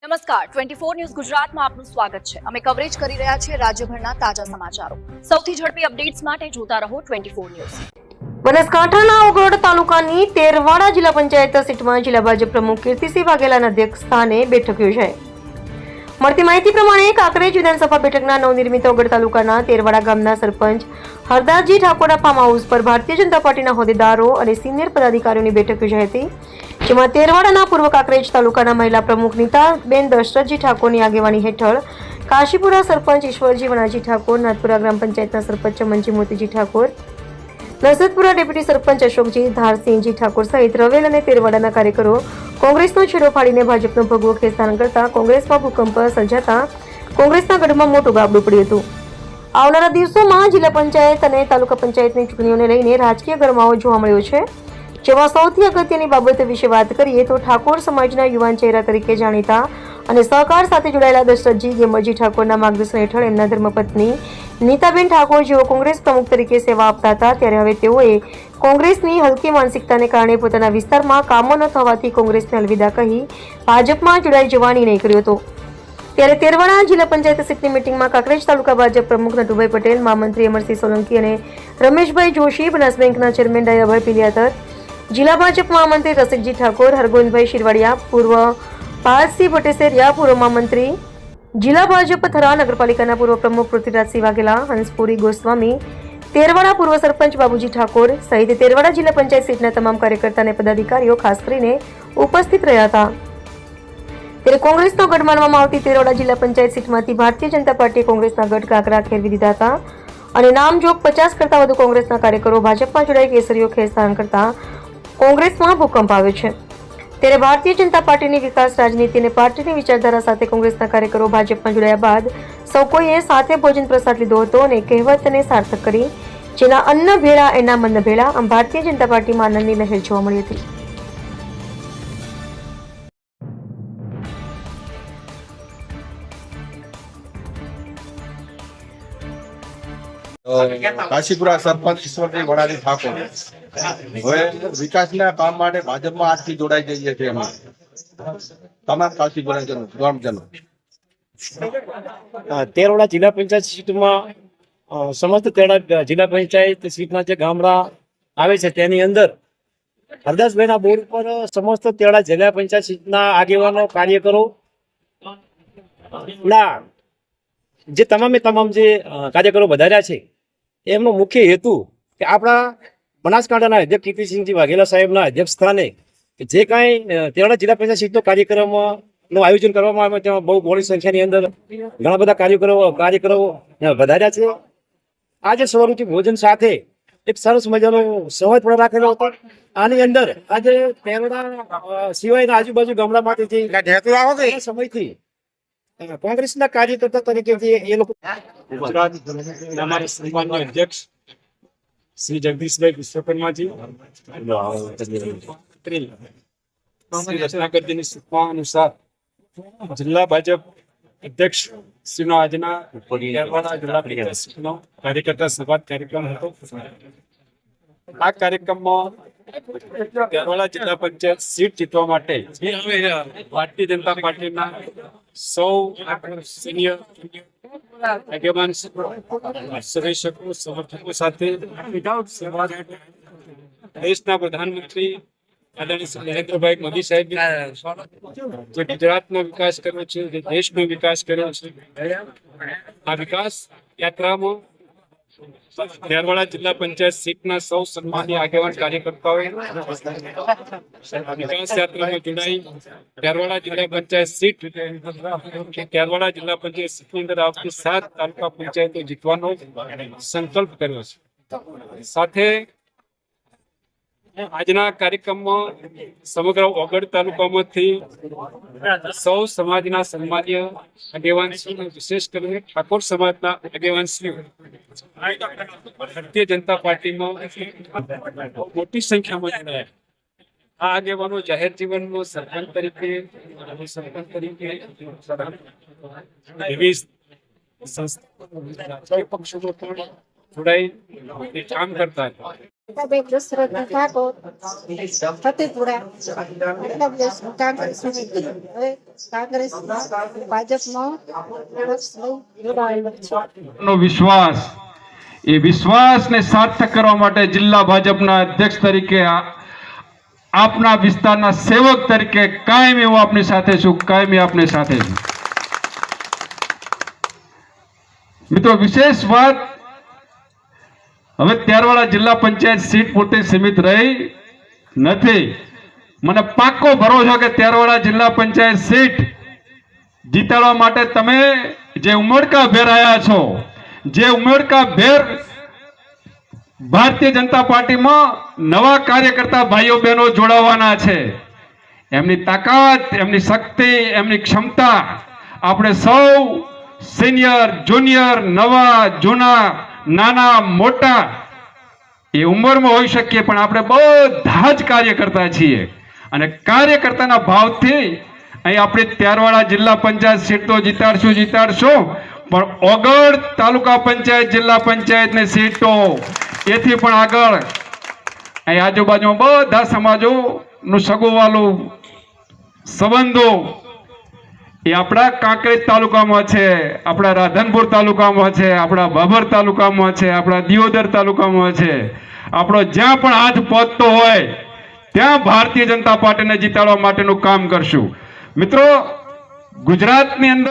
નમસ્કાર 24 ન્યૂઝ ગુજરાતમાં આપનું સ્વાગત છે। અમે કવરેજ કરી રહ્યા છીએ રાજ્યભરના તાજા સમાચારો। સૌથી ઝડપી અપડેટ્સ માટે જોતા રહો 24 ન્યૂઝ। બનાસકાંઠાના ઓગળ તાલુકાની તેરવાડા જિલ્લા પંચાયત સીટમાં જિલ્લા ભાજપ પ્રમુખ કીર્તિસિંહ વાઘેલાના અધ્યક્ષ સ્થાને બેઠક યોજાઈ। મળતી માહિતી પ્રમાણે કાંકરેજ વિધાનસભા બેઠકના નવનિર્મિત ઓગળ તાલુકાના તેરવાડા ગામના સરપંચ હરદાસજી ઠાકોરના ફાર્મ હાઉસ પર ભારતીય જનતા પાર્ટીના હોદ્દેદારો અને સિનિયર પદાધિકારીઓની બેઠક યોજાઈ હતી, જેમાં તેરવાડાના પૂર્વ કાંકરેજ તાલુકાના મહિલા પ્રમુખ નીતાબેન દશરથજી ઠાકોરની આગેવાની હેઠળ કાશીપુરા સરપંચ ઈશ્વરજી વનાજી ઠાકોર, નાથપુરા ગ્રામ પંચાયતના સરપંચ ચમનજી મોતીજી ઠાકોર, નસરતપુરા ડેપ્યુટી સરપંચ અશોકજી ધારસિંહજી ઠાકોર સહિત રવેલ અને તેરવાડાના કાર્યકરો કોંગ્રેસનો છેડો ફાડીને ભાજપનો ભગવો ખેંચાણ કરતા કોંગ્રેસમાં ભૂકંપ સર્જાતા કોંગ્રેસના ગઢમાં મોટું ગાબડું પડ્યું હતું। આવનારા દિવસોમાં જિલ્લા પંચાયત અને તાલુકા પંચાયતની ચૂંટણીઓને લઈને રાજકીય ગરમાવો જોવા મળ્યો છે, જેમાં સૌથી અગત્યની બાબત વિશે વાત કરીએ તો ઠાકોર સમાજના યુવાન ચહેરા તરીકે જાણીતા અને સહકાર સાથે જોડાયેલા દશરથજી ગેમરજી ઠાકોરના માર્ગદર્શન હેઠળ એમના ધર્મપત્ની નીતાબેન ઠાકોર જેઓ કોંગ્રેસ પ્રમુખ તરીકે સેવા આપતા હતા, ત્યારે હવે તેઓએ કોંગ્રેસની હલકી માનસિકતાને કારણે પોતાના વિસ્તારમાં કામો ન થવાથી કોંગ્રેસને અલવિદા કહી ભાજપમાં જોડાઈ જવા નિર્ણય કર્યો હતો। ત્યારે તેરવાડા જિલ્લા પંચાયત સીટની મિટિંગમાં કાંકરેજ તાલુકા ભાજપ પ્રમુખ નટુભાઈ પટેલ, મહામંત્રી અમરસિંહ સોલંકી અને રમેશભાઈ જોશી, બનાસ બેંકના ચેરમેન ડાયાભાઈ પિલિયાતર, જિલ્લા ભાજપ મહામંત્રી રસિકજી ઠાકોર, હરગોવિંદભાઈ શિરવાડિયા, પૂર્વ પાલસિંહ ભટ્ટેસરિયા, પૂર્વ મહામંત્રી જિલ્લા ભાજપ થરા, નગરપાલિકાના પૂર્વ પ્રમુખ પૃથ્વીરાજસિંહ વાઘેલા, હંસપુરી ગોસ્વામી, તેરવાડા પૂર્વ સરપંચ બાબુજી ઠાકોર સહિત તેરવાડા જિલ્લા પંચાયત સીટના તમામ કાર્યકર્તા અને પદાધિકારીઓ ખાસ કરીને ઉપસ્થિત રહ્યા હતા। ત્યારે કોંગ્રેસનો ગઢ માનવામાં આવતી તેરવાડા જિલ્લા પંચાયત સીટમાંથી ભારતીય જનતા પાર્ટીએ કોંગ્રેસના ગઢ કાંકરા ખેરવી દીધા હતા અને નામજોગ 50 કરતા વધુ કોંગ્રેસના કાર્યકરો ભાજપમાં જોડાઈ કેસરીઓ ખેંચાણ કરતા કોંગ્રેસમાં ભૂકંપ આવ્યો છે। ત્યારે ભારતીય જનતા પાર્ટીની વિકાસ રાજનીતિ અને પાર્ટીની વિચારધારા સાથે કોંગ્રેસના કાર્યકરો ભાજપમાં જોડાયા બાદ સૌ કોઈએ સાથે ભોજન પ્રસાદ લીધો હતો અને કહેવતને સાર્થક કરી, જેના અન્ન ભેળા એના મન ભેળા, આમ ભારતીય જનતા પાર્ટીમાં આનંદની લહેર જોવા મળી હતી। કાશીપુરા સરપંચ ઈશ્વરજી વનાજી ઠાકોર હવે વિકાસના કામ માટે ભાજપમાં આજથી જોડાઈ જઈએ છીએ અમે તમામ કાશીપુરા ગ્રામજનો। તેરવાડા જિલ્લા પંચાયત સીટમાં સમસ્ત તેરવાડા જિલ્લા પંચાયત સીટના જે ગામડા આવે છે તેની અંદર હરદાસભાઈના બોર્ડ પર સમસ્ત તેરવાડા જિલ્લા પંચાયત સીટના આગેવાનો, કાર્યકરો ના જે તમામ જે કાર્યકરો વધાર્યા છે એમનો મુખ્ય હેતુ કે આપણા બનાસકાંઠાના અધ્યક્ષ કીર્તિસિંહજી વાઘેલા સાહેબના અધ્યક્ષ સ્થાને જે કાંઈ તેરવાડા જિલ્લા પંચાયત સીટનો કાર્યક્રમનું આયોજન કરવામાં આવે તેમાં બહુ મોટી સંખ્યાની અંદર ઘણા બધા કાર્યકરો વધાર્યા છે। આજે સવારથી ભોજન સાથે એક સરસ મજાનો સંવાદ પણ રાખેલો હતો। આની અંદર આજે તેરવાડા સિવાયના આજુબાજુ ગામડામાંથી સમયથી કોંગ્રેસના કાર્યકર્તા તરીકે એ લોકો અમારા સન્માનીય અધ્યક્ષ શ્રી જગદીશભાઈ વિશ્વકર્માજી, શ્રી રત્નાકરજીની સૂચના અનુસાર જિલ્લા ભાજપ અધ્યક્ષ શ્રીનો આજના તેરવાડા જિલ્લા પંચાયતનો કાર્યકર્તા સંવાદ કાર્યક્રમ હતો। આ કાર્યક્રમમાં તેરવાડા જિલ્લા પંચાયત સીટ જીતવા માટે ભારતીય જનતા પાર્ટીના સૌ સિનિયર આગેવાન સદસ્યો, સમર્થકો સાથે દેશના પ્રધાનમંત્રી આદરણીય નરેન્દ્રભાઈ મોદી સાહેબ જે ગુજરાતનો વિકાસ કર્યો છે, જે દેશનો વિકાસ કર્યો છે, આ વિકાસ યાત્રામાં તેરવાડા જિલ્લા પંચાયત સીટના સૌ સન્માનીય આગેવાન કાર્યકર્તાઓએ વિકાસ યાત્રામાં જોડાઈ તેરવાડા જિલ્લા પંચાયત સીટ તેરવાડા જિલ્લા પંચાયત સીટની અંદર આવતી 7 તાલુકા પંચાયતો જીતવાનો સંકલ્પ કર્યો છે। સાથે આજના કાર્યક્રમમાં સમગ્ર ઓગળ તાલુકામાંથી સૌ સમાજના સન્માનીય આગેવાનશ્રીઓ, વિશેષ કરીને ઠાકોર સમાજના આગેવાનશ્રીઓ ભારતીય જનતા પાર્ટીમાં મોટી સંખ્યામાં જોડાયા। આ આગેવાનો જાહેર જીવનમાં સરપંચ તરીકે વિવિધ સંસ્થા પક્ષોમાં પણ જોડાઈ કામ કરતા હતા। બેન દશરથ ઠાકોર ફતેપુરા કોંગ્રેસ હવે કોંગ્રેસમાં ભાજપમાં જોડાયેલો છે. નો વિશ્વાસ એ વિશ્વાસને સાર્થક કરવા માટે જિલ્લા ભાજપના અધ્યક્ષ તરીકે આપના વિસ્તારના સેવક તરીકે કાયમી હું આપની સાથે છું, કાયમી આપની સાથે છું. મિત્રો, વિશેષ વાત હવે ત્યારવાળા જિલ્લા પંચાયત સીટ પૂરતી સીમિત રહી નથી. મને પાક્કો ભરોસો કે ત્યારવાળા જિલ્લા પંચાયત સીટ જીતાડવા માટે તમે જે ઉમળકા ભેર આવ્યા છો, જે ઉમળકા ભેર ભારતીય જનતા પાર્ટીમાં નવા કાર્યકર્તા ભાઈઓ બહેનો જોડાવાના છે, એમની તાકાત, એમની શક્તિ, એમની ક્ષમતા આપણે સૌ સિનિયર, જુનિયર, નવા, જૂના, નાના, મોટા એ ઉંમરમાં હોઈ શકીએ, પણ આપણે બધા જ કાર્યકર્તા છીએ અને કાર્યકર્તાના ભાવથી અહીં આપણે ત્યારવાળા જિલ્લા પંચાયત સીટ તો જીતાડશું, પણ ઓગળ તાલુકા પંચાયત, જિલ્લા પંચાયતની સીટો એથી પણ આગળ અહીં આજુબાજુમાં બધા સમાજોનું સગુવાલું સંબંધો એ આપણા કાંકરેજ તાલુકામાં છે, આપણા રાધનપુર તાલુકામાં છે, આપણા બાબર તાલુકામાં છે, આપણા દિયોદર તાલુકામાં છે. આપણો જ્યાં પણ હાથ પહોંચતો હોય ત્યાં ભારતીય જનતા પાર્ટીને જીતાડવા માટેનું કામ કરશું. મિત્રો, ગુજરાતની અંદર